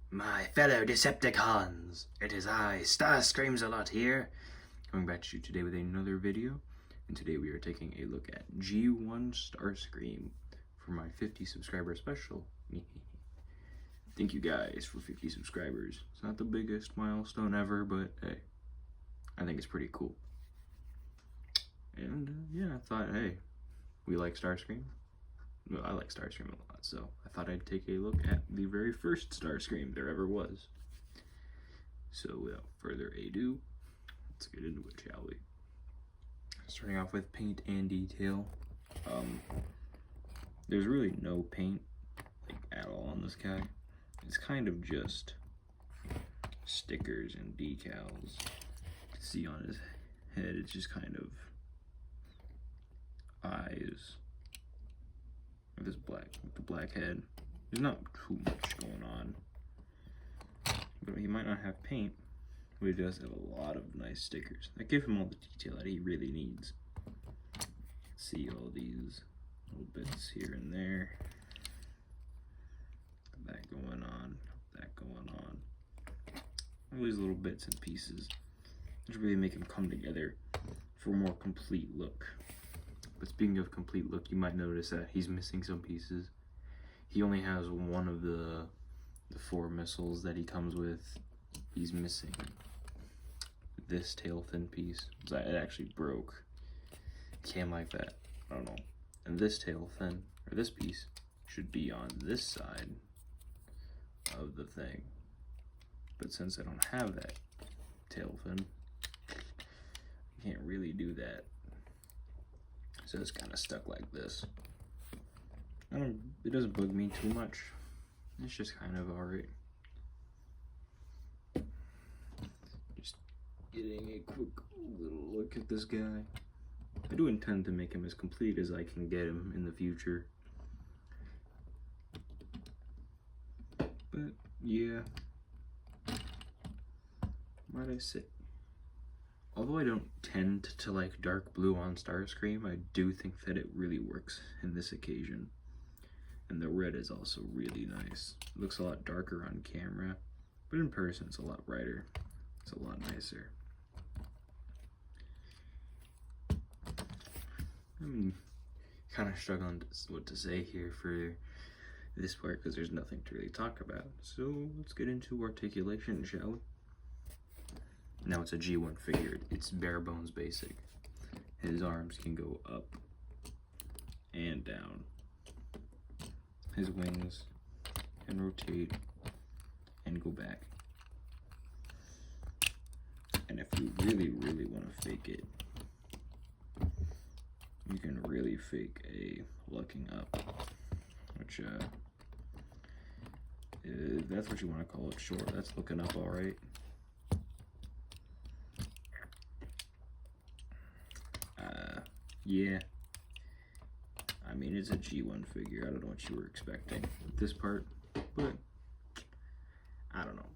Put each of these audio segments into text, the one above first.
My fellow Decepticons, it is I, Starscream's a lot here, coming back to you today with another video, and today we are taking a look at G1 Starscream for my 50 subscriber special. Thank you guys for 50 subscribers. It's not the biggest milestone ever, but hey, I think it's pretty cool. And yeah, I thought, hey, we like Starscream. Well, I like Starscream a lot, so I thought I'd take a look at the very first Starscream there ever was. So without further ado, let's get into it, shall we? Starting off with paint and detail. There's really no paint at all on this guy. It's kind of just stickers and decals. You can see on his head, it's just kind of eyes. With the black head. There's not too much going on. But he might not have paint, but he does have a lot of nice stickers that give him all the detail that he really needs. See all these little bits here and there. That going on, that going on. All these little bits and pieces just really make him come together for a more complete look. But speaking of complete look, you might notice that he's missing some pieces. He only has one of the 4 missiles that he comes with. He's missing this tail fin piece. It actually broke. Came like that. I don't know. And this tail fin, or this piece, should be on this side of the thing. But since I don't have that tail fin, I can't really do that. So it's kind of stuck like this. It doesn't bug me too much. It's just kind of alright. Just getting a quick little look at this guy. I do intend to make him as complete as I can get him in the future. But yeah. Why'd I say? Although I don't tend to like dark blue on Starscream, I do think that it really works in this occasion. And the red is also really nice. It looks a lot darker on camera, but in person it's a lot brighter. It's a lot nicer. I'm kind of struggling what to say here for this part because there's nothing to really talk about. So let's get into articulation, shall we? Now it's a G1 figure. It's bare bones basic. His arms can go up and down. His wings can rotate and go back. And if you really, really want to fake it, you can really fake a looking up, which that's what you want to call it. Short. That's looking up, all right. Yeah, I mean, it's a G1 figure. I don't know what you were expecting with this part, but I don't know.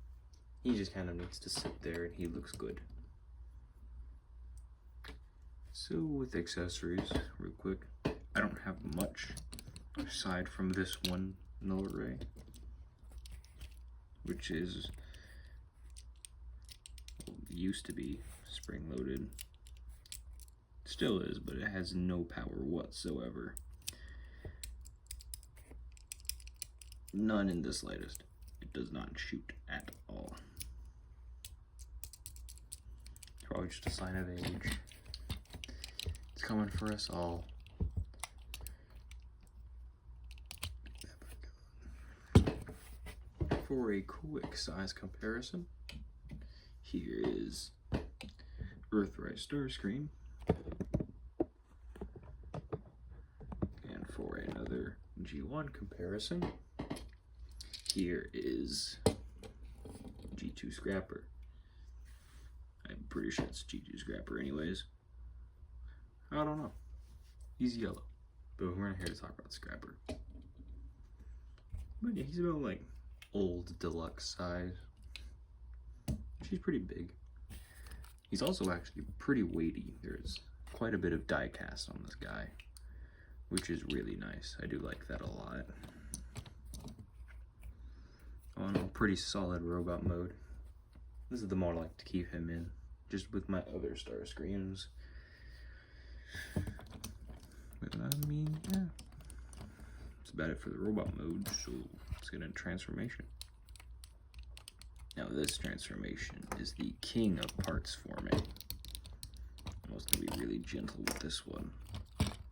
He just kind of needs to sit there and he looks good. So with accessories, real quick, I don't have much aside from this one null array, which is, well, used to be spring loaded. Still is, but it has no power whatsoever. None in the slightest. It does not shoot at all. Probably just a sign of age. It's coming for us all. For a quick size comparison, here is Earthrise Starscream. And for another G1 comparison, here is G2 Scrapper. I'm pretty sure it's G2 Scrapper anyways. I don't know. He's yellow. But we're not here to talk about Scrapper. But yeah, he's about like old deluxe size. She's pretty big. He's also actually pretty weighty. There's quite a bit of die cast on this guy, which is really nice. I do like that a lot. on a pretty solid robot mode. This is the mode I like to keep him in, just with my other Starscreams. But I mean, yeah. That's about it for the robot mode, so let's get into transformation. Now this transformation is the king of parts forming. I was going to be really gentle with this one.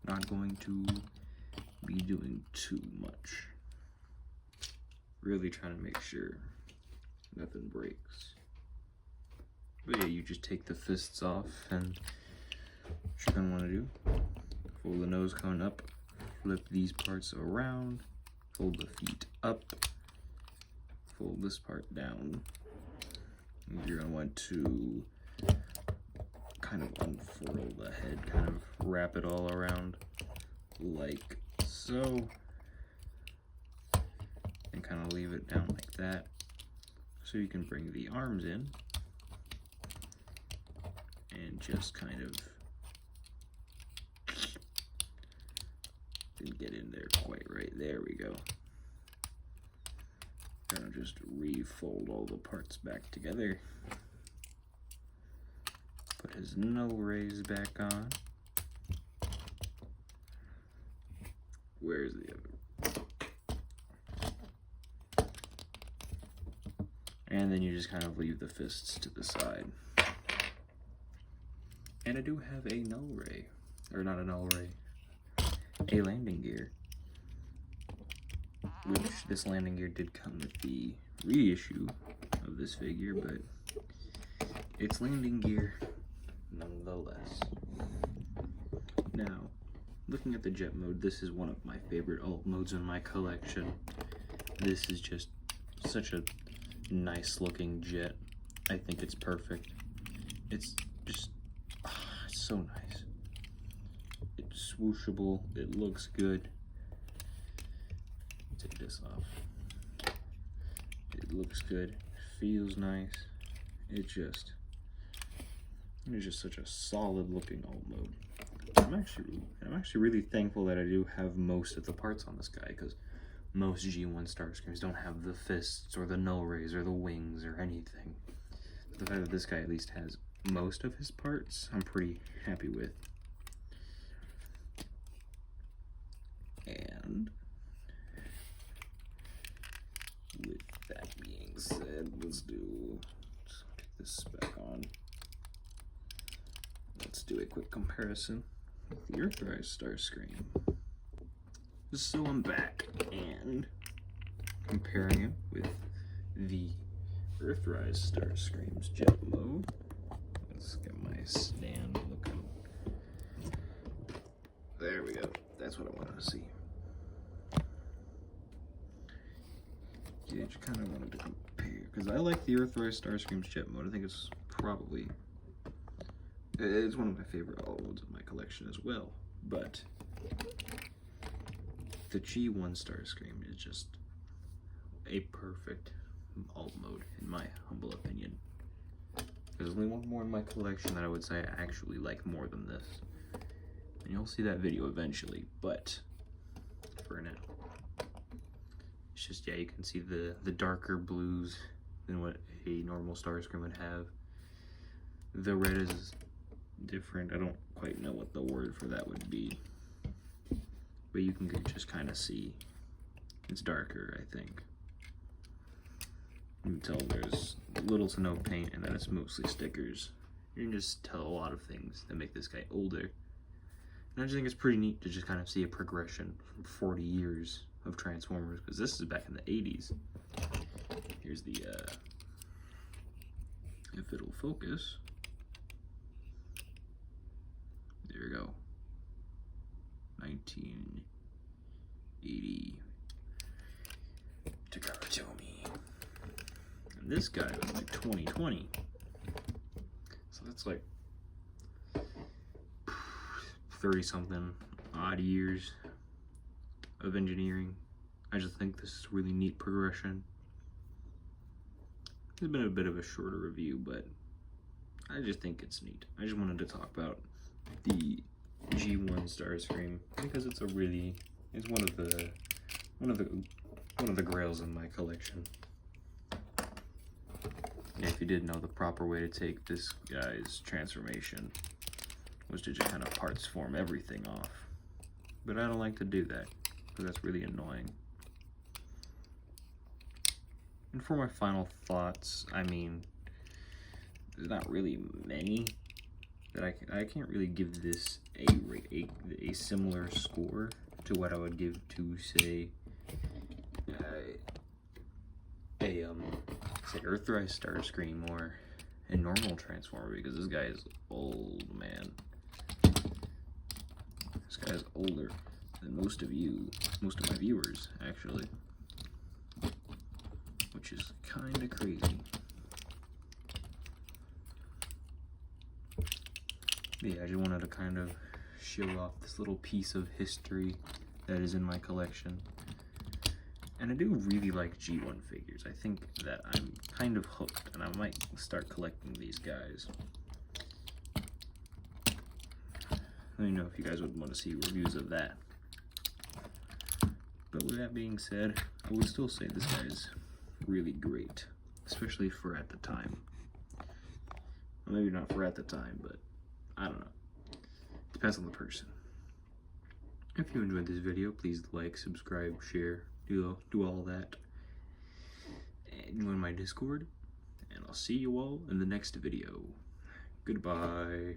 Not going to be doing too much. Really trying to make sure nothing breaks. But yeah, you just take the fists off, and what you're going to want to do, fold the nose coming up, flip these parts around, fold the feet up, fold this part down. And you're going to want to kind of unfurl the head, kind of wrap it all around like so, and kind of leave it down like that. So you can bring the arms in and just kind of didn't get in there quite right. There we go. Gonna just refold all the parts back together. Put his null rays back on. Where's the other? And then you just kind of leave the fists to the side. And I do have a null ray, or not a null ray, a landing gear. Which this landing gear did come with the reissue of this figure, but it's landing gear nonetheless. Now, looking at the jet mode, this is one of my favorite alt modes in my collection. This is just such a nice looking jet. I think it's perfect. It's just it's so nice. It's swooshable, it looks good. Take this off. It looks good, feels nice. It's just such a solid looking alt mode. I'm actually really thankful that I do have most of the parts on this guy, because most G1 Starscreams don't have the fists or the null rays or the wings or anything. The fact that this guy at least has most of his parts, I'm pretty happy with. And with that being said, let's take this back on. Let's do a quick comparison with the Earthrise Starscream. So I'm back and comparing it with the Earthrise Starscream's jet mode. Let's get my stand looking. There we go. That's what I wanted to see. Yeah, just kind of wanted to compare, because I like the Earthrise Starscream's jet mode. I think it's one of my favorite alt modes in my collection as well. But the G1 Starscream is just a perfect alt mode, in my humble opinion. There's only one more in my collection that I would say I actually like more than this. And you'll see that video eventually, but for now. It's just, yeah, you can see the darker blues than what a normal Starscream would have. The red is different. I don't quite know what the word for that would be. But you can just kind of see it's darker, I think. You can tell there's little to no paint and that it's mostly stickers. You can just tell a lot of things that make this guy older. And I just think it's pretty neat to just kind of see a progression from 40 years of Transformers, because this is back in the 80s. Here's the, if it'll focus. There we go. 1980 Takara-Tomy. And this guy was like 2020. So that's like 30 something odd years of engineering. I just think this is a really neat progression. It's been a bit of a shorter review, but I just think it's neat. I just wanted to talk about the G1 Starscream because it's one of the grails in my collection. Yeah, if you didn't know, the proper way to take this guy's transformation was to just kind of parts form everything off. But I don't like to do that, because that's really annoying. And for my final thoughts, I mean, there's not really many that I can't really give this a similar score to what I would give to, say Earthrise Starscream or a normal Transformer, because this guy is old, man. This guy is older than most of my viewers, actually, which is kind of crazy. Yeah, I just wanted to kind of show off this little piece of history that is in my collection. And I do really like G1 figures. I think that I'm kind of hooked, and I might start collecting these guys. Let me know if you guys would want to see reviews of that. But with that being said, I would still say this guy is really great, especially for at the time. Well, maybe not for at the time, but I don't know. Depends on the person. If you enjoyed this video, please like, subscribe, share, do all that. And join my Discord. And I'll see you all in the next video. Goodbye.